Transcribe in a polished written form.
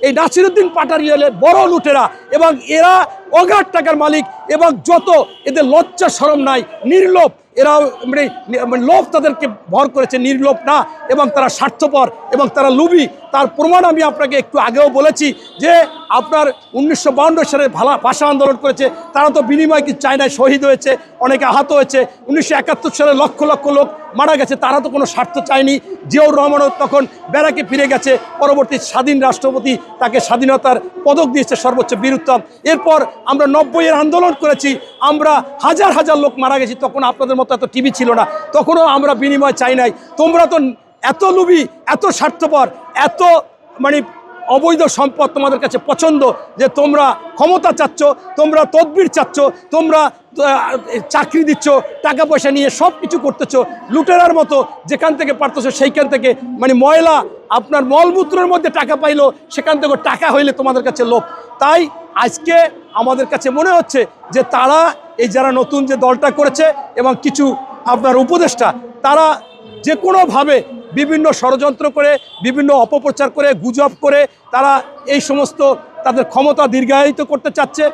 এই নাসিরুদ্দিন পাটারিয়ালের বড় লুটেরা এবং এরা অগাধ টাকার মালিক এবং যত এদের লজ্জা শরম নাই, নির্লোভ, এরা মানে লোভ তাদেরকে ভর করেছে, নির্লোভ না, এবং তারা স্বার্থপর এবং তারা লোভী। তার প্রমাণ আমি আপনাকে একটু আগেও বলেছি যে আপনার 1952 সালে ভাষা আন্দোলন করেছে, তারা তো বিনিময় কিছু চায় না, শহীদ হয়েছে, অনেকে আহত হয়েছে। 1971 সালে লক্ষ লক্ষ লোক মারা গেছে, তারা তো কোনো স্বার্থ চায়নি। জিয়াউর রহমানও তখন ব্যারাকে ফিরে গেছে, পরবর্তী স্বাধীন রাষ্ট্রপতি তাকে স্বাধীনতার পদক দিয়েছে সর্বোচ্চ বীরত্তম। এরপর আমরা 90-এর আন্দোলন করেছি, আমরা হাজার হাজার লোক মারা গেছি, তখন আপনাদের মতো এত টিভি ছিল না, তখনও আমরা বিনিময় চাই নাই। তোমরা তো এত লোভী, এত স্বার্থপর, এত মানে অবৈধ সম্পদ তোমাদের কাছে পছন্দ যে তোমরা ক্ষমতা চাচ্ছ, তোমরা তদবির চাচ্ছ, তোমরা চাকরি দিচ্ছ, টাকা পয়সা নিয়ে সব কিছু করতেছো লুটেরার মতো, যেখান থেকে পারতেছো সেইখান থেকে মানে ময়লা আপনার মলমূত্রের মধ্যে টাকা পাইলো, সেখান থেকে টাকা হইলে তোমাদের কাছে লোভ। তাই আজকে আমাদের কাছে মনে হচ্ছে যে তারা এই যারা নতুন যে দলটা করেছে এবং কিছু আপনার উপদেষ্টা, তারা যে কোনোভাবে বিভিন্ন ষড়যন্ত্র করে, বিভিন্ন অপপ্রচার করে, গুজব করে তারা এই সমস্ত তাদের ক্ষমতা দীর্ঘায়িত করতে চাচ্ছে।